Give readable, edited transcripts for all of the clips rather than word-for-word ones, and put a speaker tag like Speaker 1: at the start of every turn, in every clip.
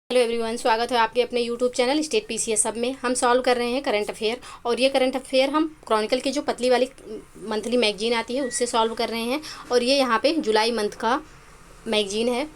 Speaker 1: Hello everyone, स्वागत है आपके अपने यूट्यूब चैनल स्टेट पीसीएस सब में। हम सॉल्व कर रहे हैं करंट अफेयर, और ये करंट अफेयर हम क्रॉनिकल की जो पतली वाली मंथली मैगजीन आती है उससे सॉल्व कर रहे हैं। और ये यहाँ पे जुलाई मंथ का मैगजीन है।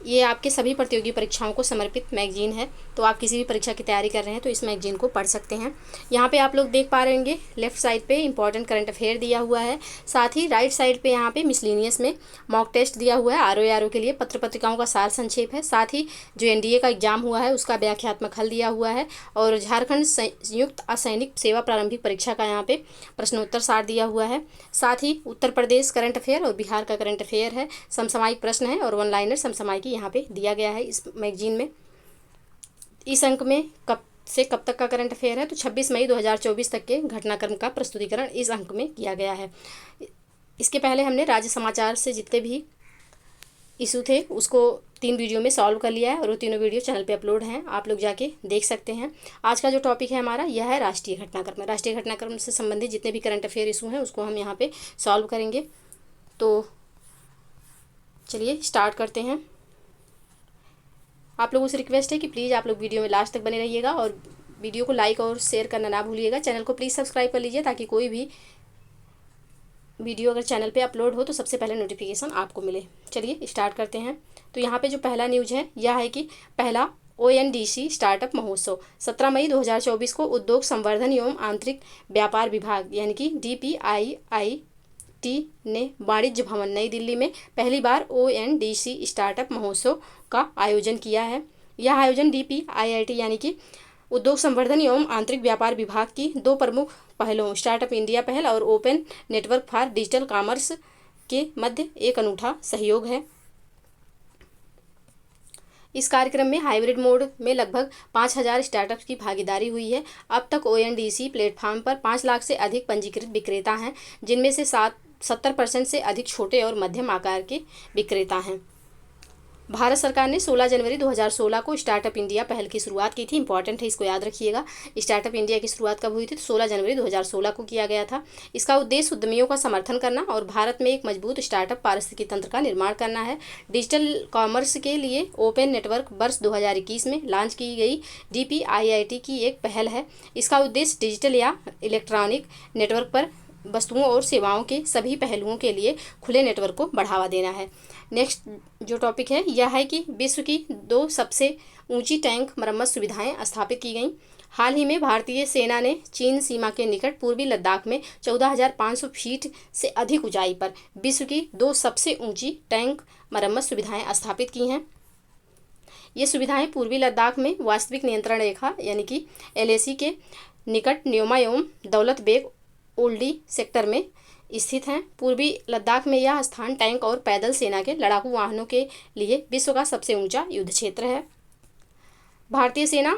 Speaker 1: ये आपके सभी प्रतियोगी परीक्षाओं को समर्पित मैगजीन है, तो आप किसी भी परीक्षा की तैयारी कर रहे हैं तो इस मैगजीन को पढ़ सकते हैं। यहाँ पे आप लोग देख पा रहे होंगे लेफ्ट साइड पे इंपॉर्टेंट करंट अफेयर दिया हुआ है, साथ ही राइट साइड पे यहाँ पे मिसलिनियस में मॉक टेस्ट दिया हुआ है। आरओ के लिए पत्र पत्रिकाओं का सार संक्षेप है, साथ ही जो एनडीए का एग्जाम हुआ है उसका व्याख्यात्मक हल दिया हुआ है, और झारखंड संयुक्त असैनिक सेवा प्रारंभिक परीक्षा का यहाँ पे प्रश्नोत्तर सार दिया हुआ है। साथ ही उत्तर प्रदेश करंट अफेयर और बिहार का करंट अफेयर है, समसामयिक प्रश्न है और वन लाइनर समसामयिकी यहाँ पे दिया गया है इस मैगजीन में। इस अंक में कब से कब तक का करंट अफेयर है, तो 26 मई 2024 तक के घटनाक्रम का प्रस्तुतिकरण इस अंक में किया गया है। इसके पहले हमने राज्य समाचार से जितने भी इशू थे उसको 3 वीडियो में सॉल्व कर लिया है, और वो तीनों वीडियो चैनल पे अपलोड हैं, आप लोग जाके देख सकते हैं। आज का जो टॉपिक है हमारा यह है राष्ट्रीय घटनाक्रम। राष्ट्रीय घटनाक्रम से संबंधित जितने भी करंट अफेयर इशू हैं उसको हम यहाँ पे सॉल्व करेंगे। तो चलिए स्टार्ट करते हैं। आप लोगों से रिक्वेस्ट है कि प्लीज़ आप लोग वीडियो में लास्ट तक बने रहिएगा, और वीडियो को लाइक और शेयर करना ना भूलिएगा। चैनल को प्लीज़ सब्सक्राइब कर लीजिए ताकि कोई भी वीडियो अगर चैनल पे अपलोड हो तो सबसे पहले नोटिफिकेशन आपको मिले। चलिए स्टार्ट करते हैं। तो यहाँ पे जो पहला न्यूज है यह है कि पहला ओएनडीसी स्टार्टअप महोत्सव 17 मई 2024 को उद्योग संवर्धन एवं आंतरिक व्यापार विभाग यानी कि DPIIT ने वाणिज्य भवन नई दिल्ली में पहली बार ओएनडीसी स्टार्टअप महोत्सव का आयोजन किया है। यह आयोजन DPIIT यानी कि उद्योग संवर्धन एवं आंतरिक व्यापार विभाग की 2 प्रमुख पहलों स्टार्टअप इंडिया पहल और open network for digital commerce के मध्य एक अनूठा सहयोग है। इस कार्यक्रम में हाइब्रिड मोड में लगभग 5000 स्टार्टअप्स की भागीदारी हुई है। अब तक ओएनडीसी प्लेटफॉर्म पर 5 लाख से अधिक पंजीकृत विक्रेता हैं, जिनमें से 70% से अधिक छोटे और मध्यम आकार के विक्रेता हैं। भारत सरकार ने 16 जनवरी 2016 को स्टार्टअप इंडिया पहल की शुरुआत की थी। इंपॉर्टेंट है, इसको याद रखिएगा। स्टार्टअप इंडिया की शुरुआत कब हुई थी, तो 16 जनवरी 2016 को किया गया था। इसका उद्देश्य उद्यमियों का समर्थन करना और भारत में एक मजबूत स्टार्टअप पारिस्थितिकी तंत्र का निर्माण करना है। डिजिटल कॉमर्स के लिए ओपन नेटवर्क वर्ष 2021 में लॉन्च की गई DPIIT की एक पहल है। इसका उद्देश्य डिजिटल या इलेक्ट्रॉनिक नेटवर्क पर वस्तुओं और सेवाओं के सभी पहलुओं के लिए खुले नेटवर्क को बढ़ावा देना है। नेक्स्ट जो टॉपिक है यह है कि विश्व की 2 सबसे ऊंची टैंक मरम्मत सुविधाएं स्थापित की गईं। हाल ही में भारतीय सेना ने चीन सीमा के निकट पूर्वी लद्दाख में 14,500 फीट से अधिक ऊंचाई पर विश्व की 2 सबसे ऊंची टैंक मरम्मत सुविधाएं स्थापित की हैं। ये सुविधाएं पूर्वी लद्दाख में वास्तविक नियंत्रण रेखा यानी कि LAC के निकट न्योमा एवं दौलत बेग ओल्डी सेक्टर में स्थित हैं। पूर्वी लद्दाख में यह स्थान टैंक और पैदल सेना के लड़ाकू वाहनों के लिए विश्व का सबसे ऊंचा युद्ध क्षेत्र है। भारतीय सेना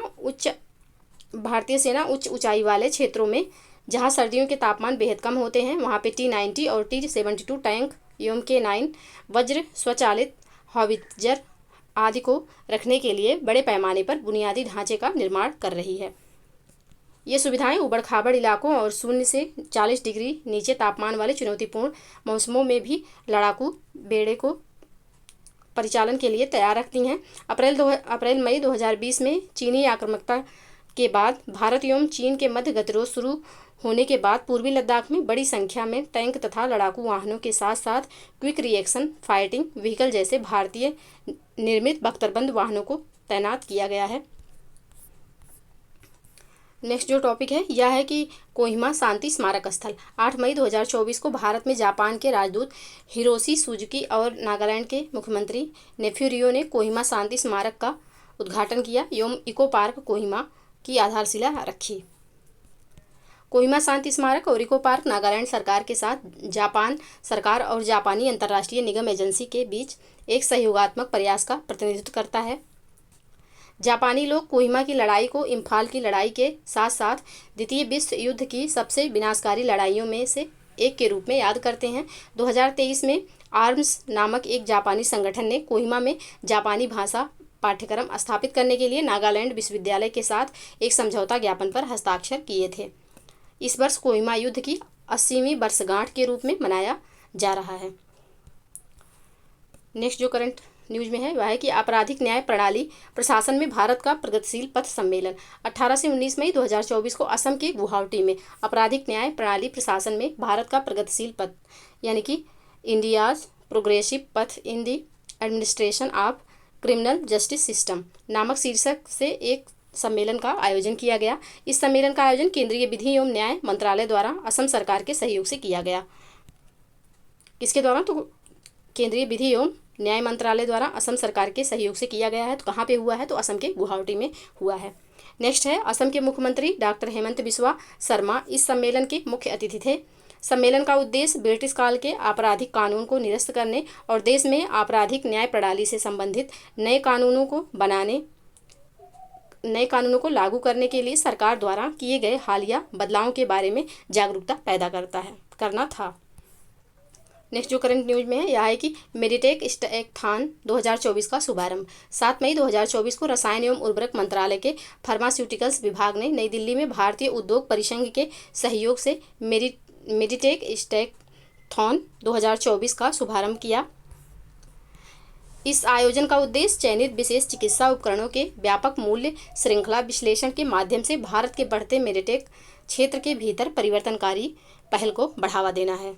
Speaker 1: उच्च ऊंचाई वाले क्षेत्रों में जहां सर्दियों के तापमान बेहद कम होते हैं वहां पे T-90 और T-72 टैंक एवं K9 वज्र स्वचालित हॉवित्जर आदि को रखने के लिए बड़े पैमाने पर बुनियादी ढांचे का निर्माण कर रही है। ये सुविधाएं उबड़ खाबड़ इलाकों और 0 से 40 डिग्री नीचे तापमान वाले चुनौतीपूर्ण मौसमों में भी लड़ाकू बेड़े को परिचालन के लिए तैयार रखती हैं। अप्रैल मई 2020 में चीनी आक्रामकता के बाद भारत एवं चीन के मध्य गतिरोध शुरू होने के बाद पूर्वी लद्दाख में बड़ी संख्या में टैंक तथा लड़ाकू वाहनों के साथ साथ क्विक रिएक्शन फाइटिंग व्हीकल जैसे भारतीय निर्मित बख्तरबंद वाहनों को तैनात किया गया है। नेक्स्ट जो टॉपिक है यह है कि कोहिमा शांति स्मारक स्थल 8 मई 2024 को भारत में जापान के राजदूत हिरोशी सुजुकी और नागालैंड के मुख्यमंत्री नेफ्यू रियो ने कोहिमा शांति स्मारक का उद्घाटन किया एवं इको पार्क कोहिमा की आधारशिला रखी। कोहिमा शांति स्मारक और इको पार्क नागालैंड सरकार के साथ जापान सरकार और जापानी अंतर्राष्ट्रीय निगम एजेंसी के बीच एक सहयोगात्मक प्रयास का प्रतिनिधित्व करता है। जापानी लोग कोहिमा की लड़ाई को इम्फाल की लड़ाई के साथ साथ द्वितीय विश्व युद्ध की सबसे विनाशकारी लड़ाइयों में से एक के रूप में याद करते हैं। 2023 में आर्म्स नामक एक जापानी संगठन ने कोहिमा में जापानी भाषा पाठ्यक्रम स्थापित करने के लिए नागालैंड विश्वविद्यालय के साथ एक समझौता ज्ञापन पर हस्ताक्षर किए थे। इस वर्ष कोहिमा युद्ध की 80वीं वर्षगांठ के रूप में मनाया जा रहा है। नेक्स्ट जो करंट न्यूज में है वह है कि आपराधिक न्याय प्रणाली प्रशासन में भारत का प्रगतिशील पथ सम्मेलन 18 से 19 मई 2024 को असम के गुवाहाटी में आपराधिक न्याय प्रणाली प्रशासन में भारत का प्रगतिशील पथ यानी कि India's progressive path in the administration of criminal justice system नामक शीर्षक से एक सम्मेलन का आयोजन किया गया। इस सम्मेलन का आयोजन केंद्रीय विधि एवं न्याय मंत्रालय द्वारा असम सरकार के सहयोग से किया गया। किसके द्वारा? तो केंद्रीय विधि एवं न्याय मंत्रालय द्वारा असम सरकार के सहयोग से किया गया है। तो कहाँ पे हुआ है? तो असम के गुवाहाटी में हुआ है। नेक्स्ट है, असम के मुख्यमंत्री डॉक्टर हेमंत बिस्वा शर्मा इस सम्मेलन के मुख्य अतिथि थे। सम्मेलन का उद्देश्य ब्रिटिश काल के आपराधिक कानून को निरस्त करने और देश में आपराधिक न्याय प्रणाली से संबंधित नए कानूनों को लागू करने के लिए सरकार द्वारा किए गए हालिया बदलावों के बारे में जागरूकता पैदा करना था। नेक्स्ट जो करंट न्यूज में है यह है कि मेडिटेक स्टैकथॉन 2024 का शुभारंभ 7 मई 2024 को रसायन एवं उर्वरक मंत्रालय के फार्मास्यूटिकल्स विभाग ने नई दिल्ली में भारतीय उद्योग परिसंघ के सहयोग से मेडिटेक स्टैकथॉन 2024 का शुभारंभ किया। इस आयोजन का उद्देश्य चयनित विशेष चिकित्सा उपकरणों के व्यापक मूल्य श्रृंखला विश्लेषण के माध्यम से भारत के बढ़ते मेडिटेक क्षेत्र के भीतर परिवर्तनकारी पहल को बढ़ावा देना है।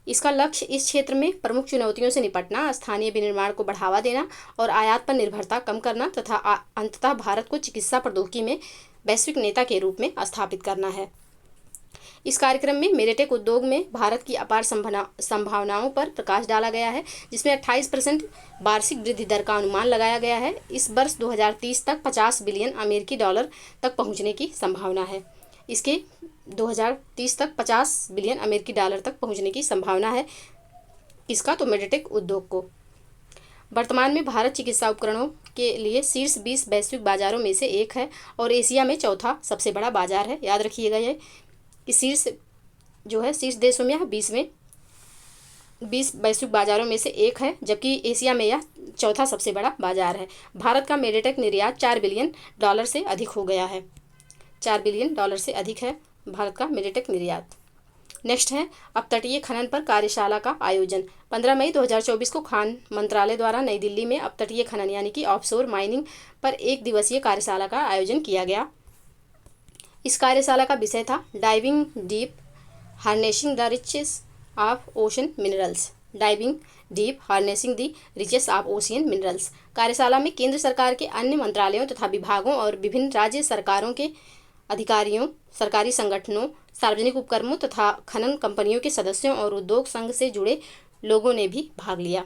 Speaker 1: इसका लक्ष्य इस क्षेत्र में प्रमुख चुनौतियों से निपटना, स्थानीय विनिर्माण को बढ़ावा देना और आयात पर निर्भरता कम करना तथा अंततः भारत को चिकित्सा प्रौद्योगिकी में वैश्विक नेता के रूप में स्थापित करना है। इस कार्यक्रम में मेडिटेक उद्योग में भारत की अपार संभावनाओं पर प्रकाश डाला गया है, जिसमें 28% वार्षिक वृद्धि दर का अनुमान लगाया गया है। इस वर्ष 2030 तक 50 बिलियन अमेरिकी डॉलर तक पहुंचने की संभावना है। इसके 2030 तक 50 बिलियन अमेरिकी डॉलर तक पहुंचने की संभावना है इसका तो मेडिटेक उद्योग को। वर्तमान में भारत चिकित्सा उपकरणों के लिए शीर्ष 20 वैश्विक बाजारों में से एक है और एशिया में चौथा सबसे बड़ा बाजार है। याद रखिएगा ये कि शीर्ष देशों में यह 20 वैश्विक बाजारों में से एक है, जबकि एशिया में यह चौथा सबसे बड़ा बाजार है। भारत का मेडिटेक निर्यात 4 बिलियन डॉलर से अधिक हो गया है। 4 बिलियन डॉलर से अधिक है भारत का मेडिटेक निर्यात। नेक्स्ट है, अपतटीय खनन पर कार्यशाला का आयोजन 15 मई 2024 को खान मंत्रालय द्वारा नई दिल्ली में अपतटीय खनन यानी कि ऑफशोर माइनिंग पर एक दिवसीय कार्यशाला का आयोजन किया गया। इस कार्यशाला का विषय था diving deep harnessing the riches of ocean minerals. Diving deep harnessing the riches of ocean minerals. कार्यशाला में केंद्र सरकार के अन्य मंत्रालयों तथा विभागों और विभिन्न राज्य सरकारों के अधिकारियों, सरकारी संगठनों, सार्वजनिक उपक्रमों तथा खनन कंपनियों के सदस्यों और उद्योग संघ से जुड़े लोगों ने भी भाग लिया।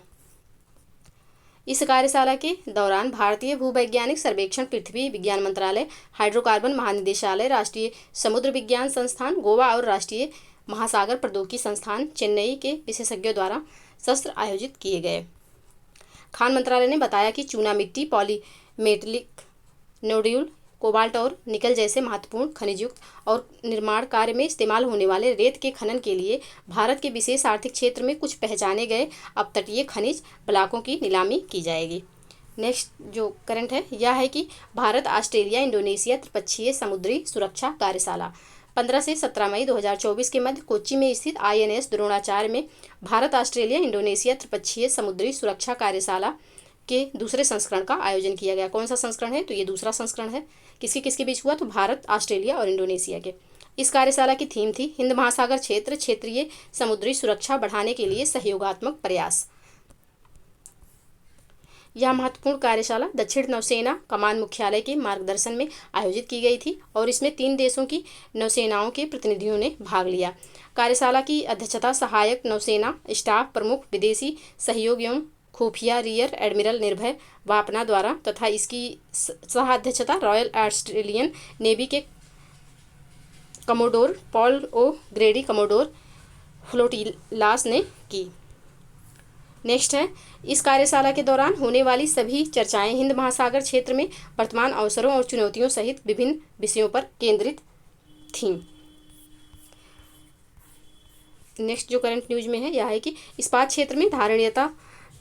Speaker 1: इस कार्यशाला के दौरान भारतीय भूवैज्ञानिक सर्वेक्षण, पृथ्वी विज्ञान मंत्रालय, हाइड्रोकार्बन महानिदेशालय, राष्ट्रीय समुद्र विज्ञान संस्थान गोवा और राष्ट्रीय महासागर प्रौद्योगिकी संस्थान चेन्नई के विशेषज्ञों द्वारा सत्र आयोजित किए गए। खान मंत्रालय ने बताया कि चूना मिट्टी, पॉलीमेटलिक नोड्यूल, कोबाल्ट और निकल जैसे महत्वपूर्ण खनिजयुक्त और निर्माण कार्य में इस्तेमाल होने वाले रेत के खनन के लिए भारत के विशेष आर्थिक क्षेत्र में कुछ पहचाने गए अपतटीय खनिज ब्लॉकों की नीलामी की जाएगी। नेक्स्ट जो करंट है यह है कि भारत ऑस्ट्रेलिया इंडोनेशिया त्रिपक्षीय समुद्री सुरक्षा कार्यशाला 15 से 17 मई 2024 के मध्य कोच्चि में स्थित INS द्रोणाचार्य में भारत ऑस्ट्रेलिया इंडोनेशिया त्रिपक्षीय समुद्री सुरक्षा कार्यशाला के दूसरे संस्करण का आयोजन किया गया। कौन सा संस्करण है? तो ये दूसरा संस्करण है। किसके बीच हुआ? तो भारत, ऑस्ट्रेलिया और इंडोनेशिया के। इस कार्यशाला की थीम थी हिंद महासागर क्षेत्रीय समुद्री सुरक्षा बढ़ाने के लिए सहयोगात्मक प्रयास। यह महत्वपूर्ण कार्यशाला दक्षिण नौसेना कमान मुख्यालय के मार्गदर्शन में आयोजित की गई थी और इसमें 3 देशों की नौसेनाओं के प्रतिनिधियों ने भाग लिया। कार्यशाला की अध्यक्षता सहायक नौसेना स्टाफ प्रमुख विदेशी सहयोग एवं खुफिया रियर एडमिरल निर्भय वापना द्वारा तथा इसकी सह अध्यक्षता रॉयल ऑस्ट्रेलियन नेवी के कमोडोर पॉल ओ ग्रेडी कमोडोर फ्लोटिलास ने की। नेक्स्ट है, इस कार्यशाला के दौरान होने वाली सभी चर्चाएं हिंद महासागर क्षेत्र में वर्तमान अवसरों और चुनौतियों सहित विभिन्न विषयों पर केंद्रित थीं। नेक्स्ट जो करंट न्यूज में है यह है कि इस्पात क्षेत्र में धारणीयता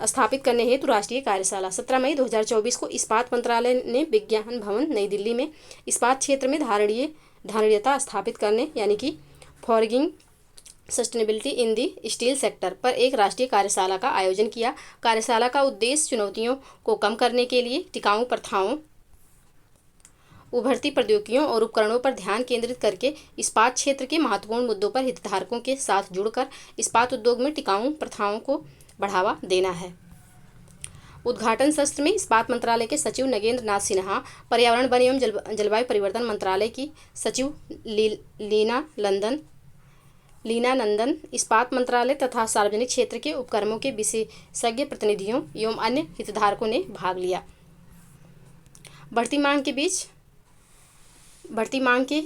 Speaker 1: स्थापित करने हेतु राष्ट्रीय कार्यशाला 17 मई 2024 को इस्पात मंत्रालय ने विज्ञान भवन नई दिल्ली में इस्पात क्षेत्र में धारणीयता स्थापित करने यानी कि forging sustainability in the steel sector पर एक राष्ट्रीय कार्यशाला का आयोजन किया। कार्यशाला का उद्देश्य चुनौतियों को कम करने के लिए टिकाऊ प्रथाओं, उभरती प्रौद्योगिकियों और उपकरणों पर ध्यान केंद्रित करके इस्पात क्षेत्र के महत्वपूर्ण मुद्दों पर हितधारकों के साथ जुड़कर इस्पात उद्योग में टिकाऊ प्रथाओं को बढ़ावा देना है। उद्घाटन सत्र में इस्पात मंत्रालय के सचिव नगेंद्र नाथ सिन्हा, पर्यावरण, वन एवं जलवायु परिवर्तन मंत्रालय की सचिव लीना नंदन, इस्पात मंत्रालय तथा सार्वजनिक क्षेत्र के उपक्रमों के विशेषज्ञ प्रतिनिधियों एवं अन्य हितधारकों ने भाग लिया। बढ़ती मांग के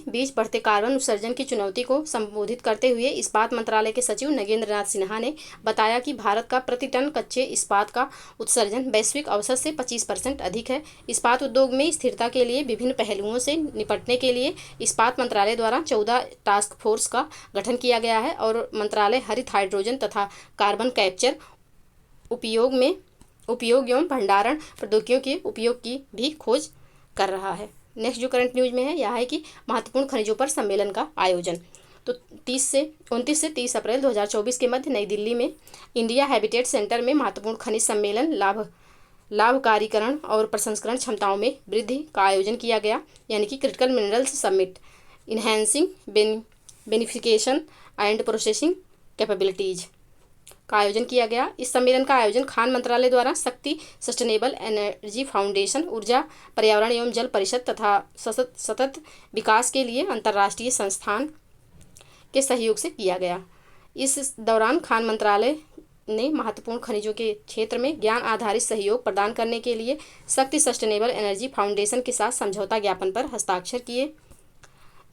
Speaker 1: बीच बढ़ते कार्बन उत्सर्जन की चुनौती को संबोधित करते हुए इस्पात मंत्रालय के सचिव नगेंद्र नाथ सिन्हा ने बताया कि भारत का प्रति टन कच्चे इस्पात का उत्सर्जन वैश्विक औसत से 25% अधिक है। इस्पात उद्योग में स्थिरता के लिए विभिन्न पहलुओं से निपटने के लिए इस्पात मंत्रालय द्वारा 14 टास्क फोर्स का गठन किया गया है और मंत्रालय हरित हाइड्रोजन तथा कार्बन कैप्चर उपयोग एवं भंडारण प्रौद्योगिकियों के उपयोग की भी खोज कर रहा है। नेक्स्ट जो करंट न्यूज में है यह है कि महत्वपूर्ण खनिजों पर सम्मेलन का आयोजन। तो 29 से 30 अप्रैल 2024 के मध्य नई दिल्ली में इंडिया हैबिटेट सेंटर में महत्वपूर्ण खनिज सम्मेलन लाभकारीकरण और प्रसंस्करण क्षमताओं में वृद्धि का आयोजन किया गया, यानी कि critical minerals summit enhancing beneficiation and processing capabilities का आयोजन किया गया। इस सम्मेलन का आयोजन खान मंत्रालय द्वारा शक्ति सस्टेनेबल एनर्जी फाउंडेशन, ऊर्जा, पर्यावरण एवं जल परिषद तथा सतत विकास के लिए अंतर्राष्ट्रीय संस्थान के सहयोग से किया गया। इस दौरान खान मंत्रालय ने महत्वपूर्ण खनिजों के क्षेत्र में ज्ञान आधारित सहयोग प्रदान करने के लिए शक्ति सस्टेनेबल एनर्जी फाउंडेशन के साथ समझौता ज्ञापन पर हस्ताक्षर किए।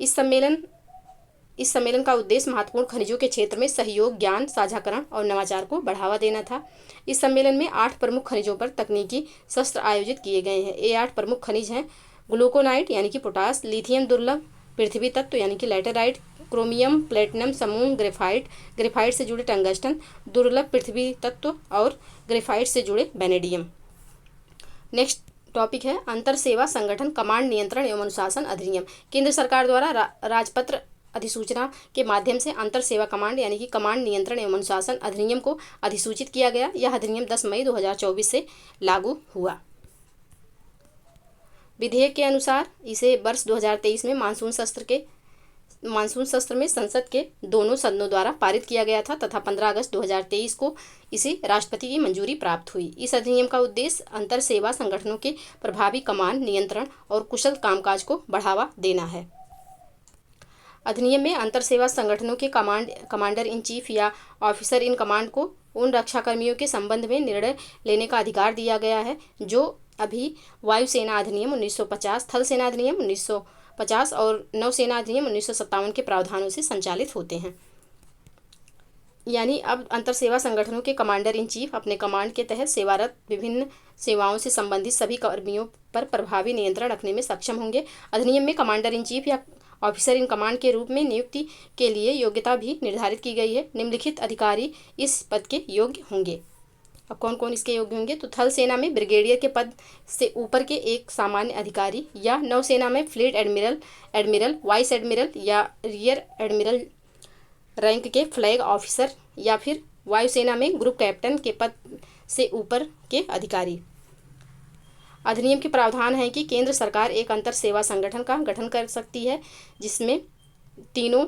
Speaker 1: इस सम्मेलन का उद्देश्य महत्वपूर्ण खनिजों के क्षेत्र में सहयोग, ज्ञान साझाकरण और नवाचार को बढ़ावा देना था। इस सम्मेलन में 8 प्रमुख खनिजों पर तकनीकी सत्र आयोजित किए गए हैं। ये 8 प्रमुख खनिज हैं: ग्लूकोनाइट यानी कि पोटास, लिथियम दुर्लभ पृथ्वी तत्व यानी कि लैटेराइट, क्रोमियम प्लेटिनम समूह, ग्रेफाइट से जुड़े टंगस्टन दुर्लभ पृथ्वी तत्व और ग्रेफाइट से जुड़े वैनेडियम। नेक्स्ट टॉपिक है अंतर सेवा संगठन कमांड नियंत्रण एवं अनुशासन अधिनियम। केंद्र सरकार द्वारा राजपत्र अधिसूचना के माध्यम से अंतर सेवा कमांड यानी कि कमांड नियंत्रण एवं अनुशासन अधिनियम को अधिसूचित किया गया। यह अधिनियम 10 मई 2024 से लागू हुआ। विधेयक के अनुसार इसे वर्ष 2023 में मानसून सत्र में संसद के दोनों सदनों द्वारा पारित किया गया था तथा 15 अगस्त 2023 को इसे राष्ट्रपति की मंजूरी प्राप्त हुई। इस अधिनियम का उद्देश्य अंतर सेवा संगठनों के प्रभावी कमांड नियंत्रण और कुशल कामकाज को बढ़ावा देना है। अधिनियम में अंतर सेवा संगठनों के कमांडर इन चीफ या ऑफिसर इन कमांड को उन रक्षाकर्मियों के संबंध में निर्णय लेने का अधिकार दिया गया है जो अभी वायुसेना अधिनियम 1950, थल सेना अधिनियम 1950 और नौसेना अधिनियम 1957 के प्रावधानों से संचालित होते हैं। यानी अब अंतर सेवा संगठनों के कमांडर इन चीफ अपने कमांड के तहत सेवारत विभिन्न सेवाओं से संबंधित सभी कर्मियों पर प्रभावी नियंत्रण रखने में सक्षम होंगे। अधिनियम में कमांडर इन चीफ या ऑफिसर इन कमांड के रूप में नियुक्ति के लिए योग्यता भी निर्धारित की गई है। निम्नलिखित अधिकारी इस पद के योग्य होंगे। अब कौन कौन इसके योग्य होंगे? तो थल सेना में ब्रिगेडियर के पद से ऊपर के एक सामान्य अधिकारी, या नौसेना में फ्लीट एडमिरल, वाइस एडमिरल या रियर एडमिरल रैंक के फ्लैग ऑफिसर, या फिर वायुसेना में ग्रुप कैप्टन के पद से ऊपर के अधिकारी। अधिनियम के प्रावधान है कि केंद्र सरकार एक अंतर सेवा संगठन का गठन कर सकती है जिसमें तीनों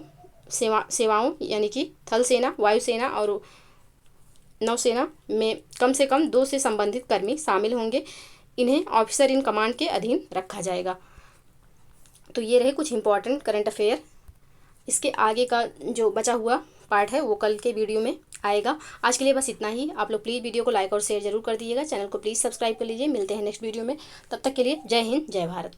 Speaker 1: सेवाओं यानी कि थल सेना, वायुसेना और नौसेना में कम से कम 2 से संबंधित कर्मी शामिल होंगे। इन्हें ऑफिसर इन कमांड के अधीन रखा जाएगा। तो ये रहे कुछ इंपॉर्टेंट करंट अफेयर। इसके आगे का जो बचा हुआ पार्ट है वो कल के वीडियो में आएगा। आज के लिए बस इतना ही। आप लोग प्लीज़ वीडियो को लाइक और शेयर जरूर कर दीजिएगा। चैनल को प्लीज़ सब्सक्राइब कर लीजिए। मिलते हैं नेक्स्ट वीडियो में। तब तक के लिए जय हिंद, जय भारत।